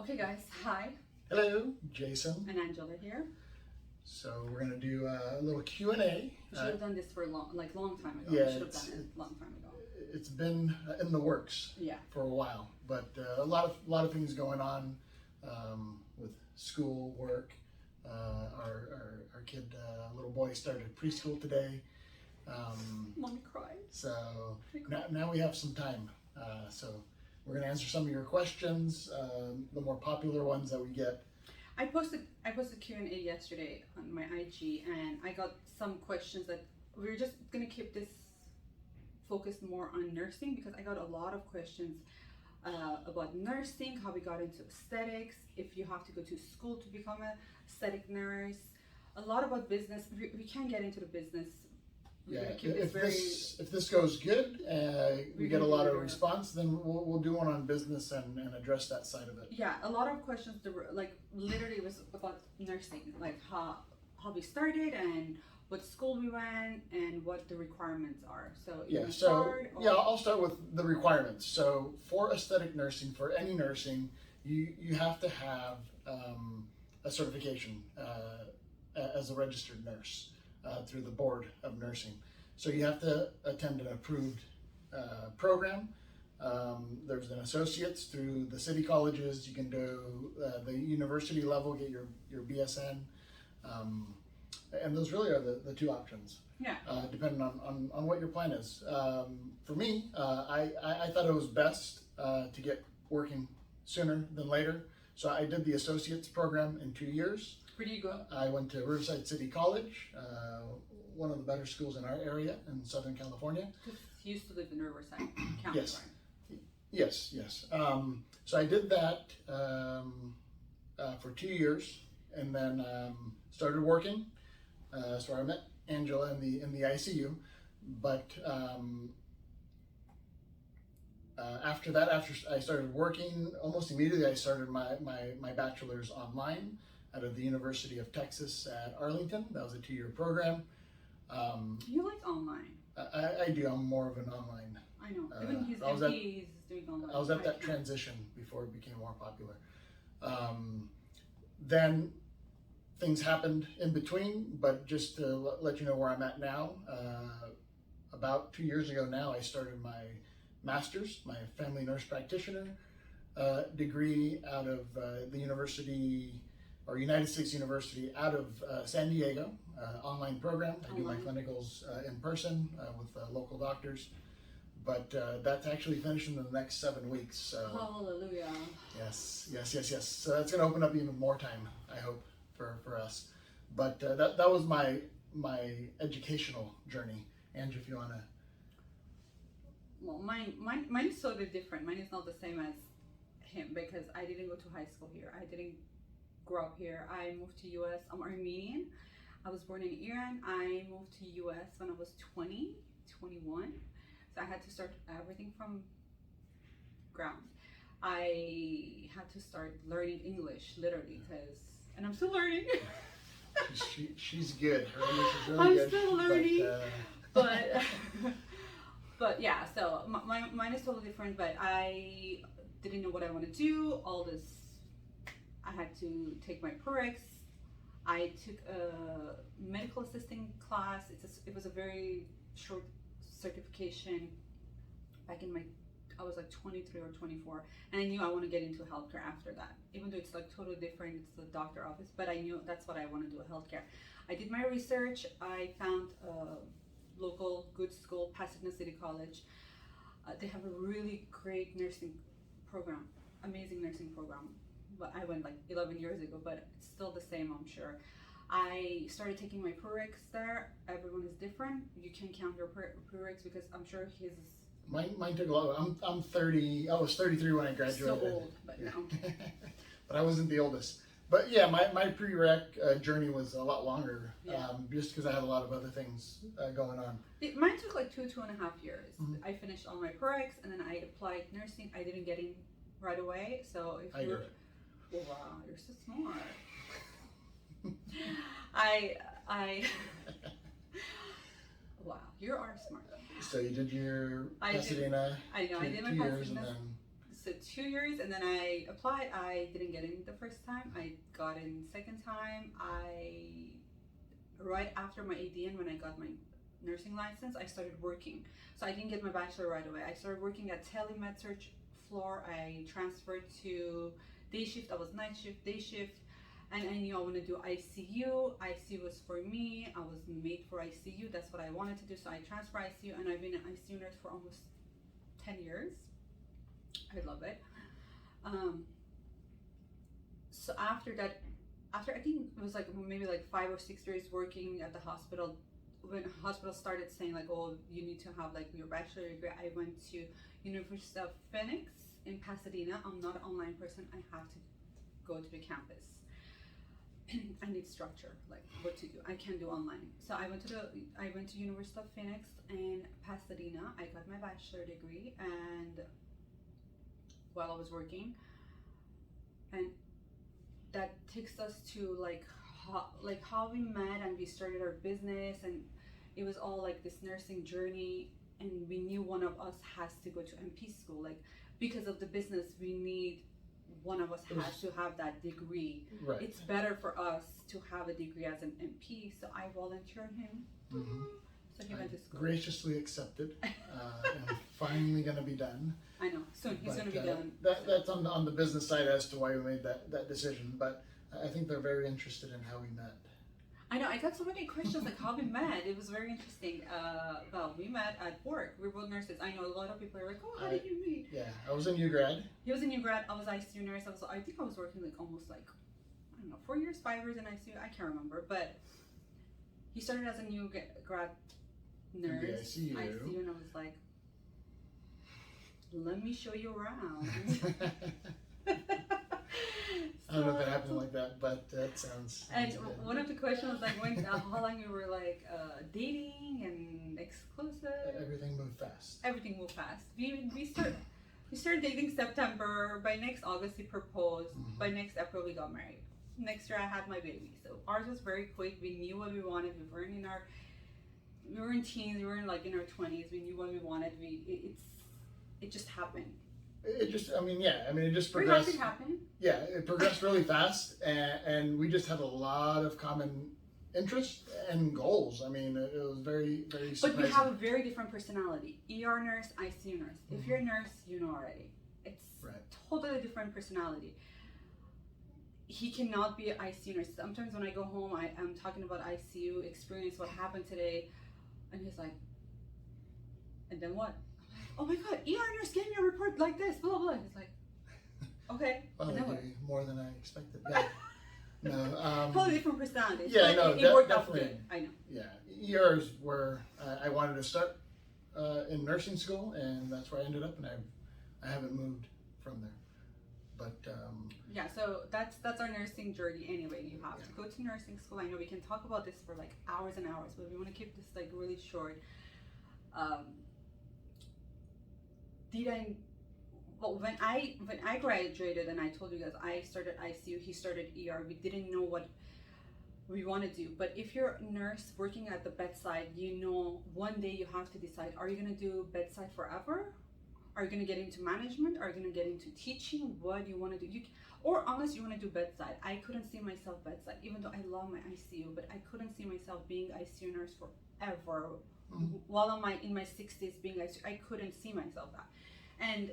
Okay guys, hi. Hello, Jason. And Anjela here. So we're gonna do a little Q&A. We should have done this for a long time ago. Yeah, We should have done it a long time ago. It's been in the works Yeah. for a while, but a lot of things going on with school, work. Our kid, little boy, started preschool today. Mommy cried. So now we have some time. So we're gonna answer some of your questions, the more popular ones that we get. I posted Q&A yesterday on my IG, and I got some questions that we're just gonna keep this focused more on nursing, because I got a lot of questions about nursing, how we got into aesthetics, if you have to go to school to become a aesthetic nurse, a lot about business. We can't get into the business. Yeah, if this goes good, we get a lot of response, then we'll do one on business and address that side of it. Yeah, a lot of questions, like literally was about nursing, like how we started and what school we went and what the requirements are. So I'll start with the requirements. So for aesthetic nursing, for any nursing, you have to have a certification as a registered nurse. Through the Board of Nursing. So you have to attend an approved program. There's an associate's through the city colleges. You can do the university level, get your BSN. And those really are the two options. Yeah. Depending on what your plan is. For me, I thought it was best to get working sooner than later. So I did the associate's program in 2 years. Where do you go? I went to Riverside City College, one of the better schools in our area in Southern California. You used to live in Riverside County, yes. Right? Yes. So I did that for 2 years, and then started working. So I met Anjela in the ICU, but after that, after I started working, almost immediately I started my bachelor's online out of the University of Texas at Arlington. That was a 2-year program. You like online? I do. I'm more of an online. I know. Even his MP is doing online. I was at that transition before it became more popular. Then things happened in between, but just to let you know where I'm at now, about 2 years ago now, I started my master's, my family nurse practitioner degree out of the university, or United States University out of San Diego, online program. I do my clinicals in person with local doctors, but that's actually finishing in the next 7 weeks. So, hallelujah. Yes. So that's going to open up even more time, I hope, for us. But that was my educational journey. Angie, if you want to. Well, mine is sort of different. Mine is not the same as him, because I didn't go to high school here. I didn't grow up here. I moved to US. I'm Armenian. I was born in Iran. I moved to US when I was 21. So I had to start everything from ground. I had to start learning English, literally, and I'm still learning. She's good. Her English is really I'm good. still learning, but yeah. So mine is totally different. But I didn't know what I want to do. All this, I had to take my prereqs. I took a medical assisting class. It was a very short certification. Back in I was like 23 or 24, and I knew I want to get into healthcare after that. Even though it's like totally different, it's the doctor office, but I knew that's what I want to do, healthcare. I did my research. I found a local good school, Pasadena City College. They have a really great nursing program, amazing nursing program. But I went like 11 years ago, but it's still the same, I'm sure. I started taking my prereqs there. Everyone is different. You can count your prereqs, because I'm sure his. Mine took a lot. I'm 30. I was 33 when I graduated. So old, but no. But I wasn't the oldest. But yeah, my prereq journey was a lot longer, just because I had a lot of other things going on. Mine took like 2.5 years. Mm-hmm. I finished all my prereqs, and then I applied nursing. I didn't get in right away. So if I did. Wow, you're so smart. I wow, you are smart. So you did your Pasadena. I know. I did my Pasadena, Pasadena So 2 years, and then I applied. I didn't get in the first time. I got in second time. Right after my ADN, when I got my nursing license, I started working. So I didn't get my bachelor right away. I started working at telemed search floor. I transferred to day shift. I was night shift, day shift, and I knew I want to do ICU. ICU was for me. I was made for ICU. That's what I wanted to do. So I transferred ICU, and I've been an ICU nurse for almost 10 years. I love it. So after that, after I think it was like maybe like 5 or 6 years working at the hospital, when hospital started saying like, oh, you need to have like your bachelor degree, I went to University of Phoenix in Pasadena. I'm not an online person. I have to go to the campus. I need structure, like what to do. I can't do online. So I went to University of Phoenix in Pasadena. I got my bachelor degree, and while I was working, and that takes us to like how we met and we started our business, and it was all like this nursing journey, and we knew one of us has to go to MP school, like because of the business we need one of us has to have that degree. Right. It's better for us to have a degree as an MP, so I volunteered him. Mm-hmm. So he went to school. Graciously accepted, and finally going to be done. I know, soon he's going to be done. That's on the business side as to why we made that decision, but I think they're very interested in how we met. I know, I got so many questions like how we met. It was very interesting. Well, we met at work. We were both nurses. I know a lot of people are like, oh, how did you meet? Yeah, I was in UGrad. He was in UGrad. I was ICU nurse. I think I was working like almost like, I don't know, 4 years, 5 years in ICU. I can't remember. But he started as a new grad nurse. In the ICU. And I was like, let me show you around. I don't know if it happened like that, but that sounds And good. one of the questions was like, how long you were like dating and exclusive? Everything moved fast. Everything moved fast. We started dating September. By next August he proposed. Mm-hmm. By next April we got married. Next year I had my baby. So ours was very quick. We knew what we wanted. We were in teens. We were in like in our 20s. We knew what we wanted. It just happened. It just progressed. Very happy it happened. Yeah, it progressed really fast, and we just had a lot of common interests and goals. I mean, it was very, very surprising. But we have a very different personality. ER nurse, ICU nurse. If you're a nurse, you know already. It's totally different personality. He cannot be an ICU nurse. Sometimes when I go home, I'm talking about ICU experience, what happened today, and he's like, and then what? Oh my God, ER nurse gave me a report like this, blah, blah. He's like, okay. Well, and then what? more than I expected. Yeah. No. Totally different personalities. Yeah, but no, it worked out definitely. good. I know. Yeah, ER is where I wanted to start in nursing school, and that's where I ended up, and I haven't moved from there. But yeah, so that's our nursing journey anyway. You have to go to nursing school. I know we can talk about this for like hours and hours, but we want to keep this like really short. When I graduated and I told you guys I started ICU, he started ER. We didn't know what we want to do. But if you're a nurse working at the bedside, you know one day you have to decide: are you going to do bedside forever? Are you going to get into management? Are you going to get into teaching? What do you want to do? Or unless you want to do bedside. I couldn't see myself bedside, even though I love my ICU, but I couldn't see myself being ICU nurse forever. Mm-hmm. While in my 60s being ICU, I couldn't see myself that. And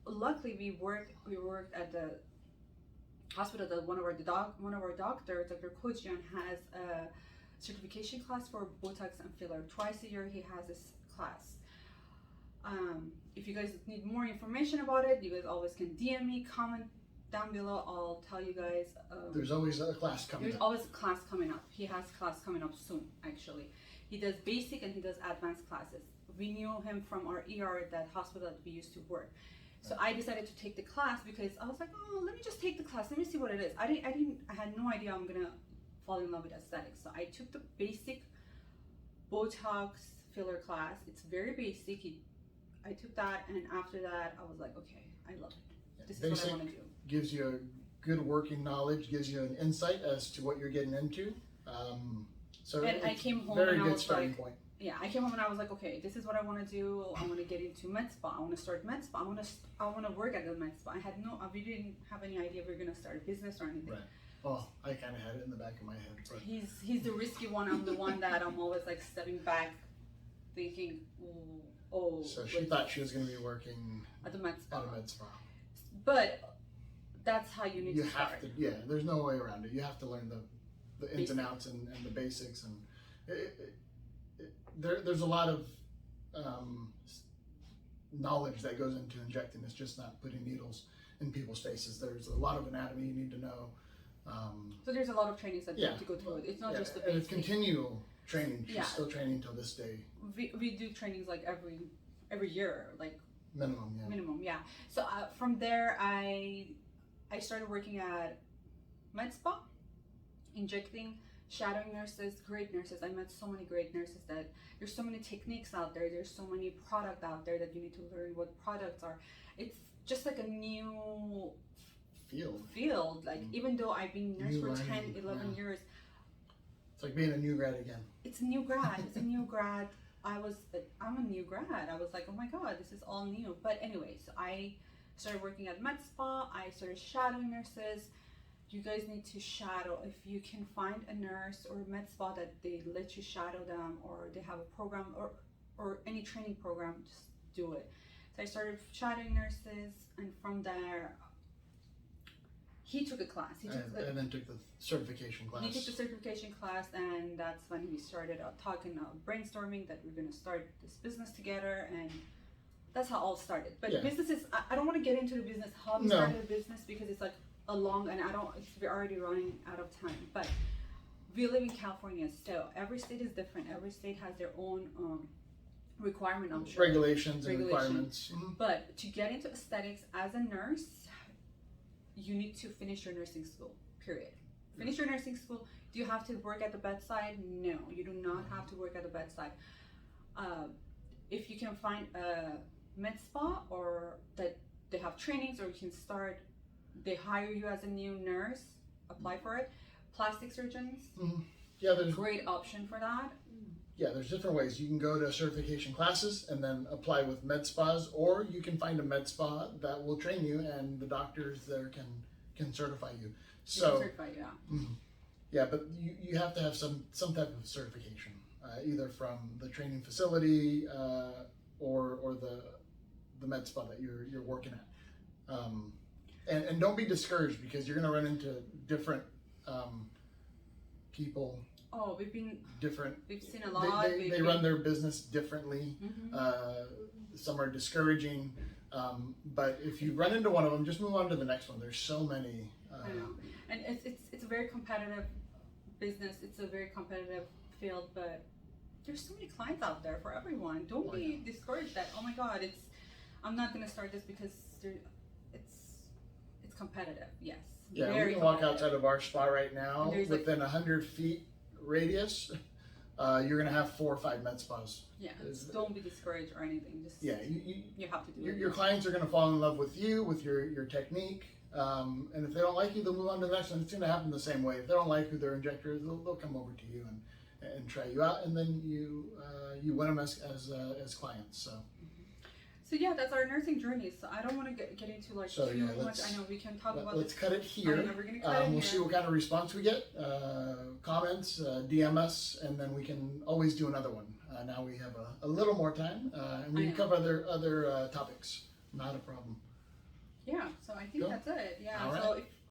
luckily we worked at the hospital that one of our doctors, Dr. Kojian, has a certification class for Botox and filler. Twice a year he has this class. If you guys need more information about it, you guys always can DM me, comment down below. I'll tell you guys. There's always a class coming up. There's always a class coming up. He has class coming up soon, actually. He does basic and he does advanced classes. We knew him from our ER at that hospital that we used to work. So I decided to take the class because I was like, oh, let me just take the class. Let me see what it is. I had no idea I'm gonna fall in love with aesthetics. So I took the basic Botox filler class. It's very basic. I took that, and after that, I was like, okay, I love it. This is what I want to do. Gives you a good working knowledge, gives you an insight as to what you're getting into. So and I came home very and I good was starting like, point. yeah, I came home and I was like, okay, this is what I want to do. I want to get into med spa. I want to start med spa. I want to work at the med spa. We didn't have any idea we were gonna start a business or anything. Right. Well, I kind of had it in the back of my head. But He's the risky one. I'm the one that I'm always like stepping back, thinking, oh. So she thought she was going to be working at the med spa. At a med spa. But that's how you need to start. You have to. Yeah, there's no way around it. You have to learn the ins and outs and the basics, and there's a lot of knowledge that goes into injecting. It's just not putting needles in people's faces. There's a lot of anatomy you need to know. So there's a lot of trainings that you have to go through. It's not just the basics. And it's continual training. She's still training till this day. We do trainings like every year, like minimum. Yeah. Minimum, yeah. So from there, I started working at med spa, injecting, shadowing nurses, great nurses. I met so many great nurses that there's so many techniques out there. There's so many product out there that you need to learn what products are. It's just like a new field. Like even though I've been nurse for 10, 11 years. It's like being a new grad again. It's a new grad. It's a new grad. I'm a new grad. I was like, oh my God, this is all new. But anyway, so I started working at med spa. I started shadowing nurses. You guys need to shadow. If you can find a nurse or a med spa that they let you shadow them, or they have a program or any training program, just do it. So I started shadowing nurses, and from there, he took a class. And then took the certification class. He took the certification class, and that's when we started talking, brainstorming that we're going to start this business together, and that's how it all started. But businesses, I don't want to get into the business, how we started a business, because it's like a long, and we're already running out of time. But we live in California, so every state is different. Every state has their own requirement, I'm sure. Regulations and requirements. Mm-hmm. But to get into aesthetics as a nurse, you need to finish your nursing school, period. Finish your nursing school. Do you have to work at the bedside? No, you do not have to work at the bedside. If you can find a med spa, or that they have trainings, or you can start, they hire you as a new nurse, apply for it. Plastic surgeons, there's a great option for that. Yeah, there's different ways. You can go to certification classes and then apply with med spas, or you can find a med spa that will train you, and the doctors there can certify you. So, yeah, but you have to have some type of certification, either from the training facility or the med spa that you're working at. And don't be discouraged, because you're going to run into different people. Oh, we've seen a lot. They run their business differently. Some are discouraging, but if you run into one of them, just move on to the next one. There's so many. I know, and it's a very competitive business. It's a very competitive field, but there's so many clients out there for everyone. Don't be discouraged that, oh my God, I'm not going to start this because it's competitive. Yes. Yeah, we can walk outside of our spa right now. Within 100 feet radius, you're gonna have 4 or 5 med spas. Yeah, don't be discouraged or anything. Just you have to do it. Your clients are gonna fall in love with you, with your technique, and if they don't like you, they'll move on to the next one. It's gonna happen the same way. If they don't like who their injector is, they'll come over to you and try you out, and then you win them as clients. So yeah, that's our nursing journey. So I don't want to get into too much. I know we can talk about. Let's cut it here. We're gonna cut it we'll see what kind of response we get. Comments, DM us, and then we can always do another one. Now we have a little more time, and we can cover other topics. Not a problem. Yeah. So I think that's it. Yeah. All right. So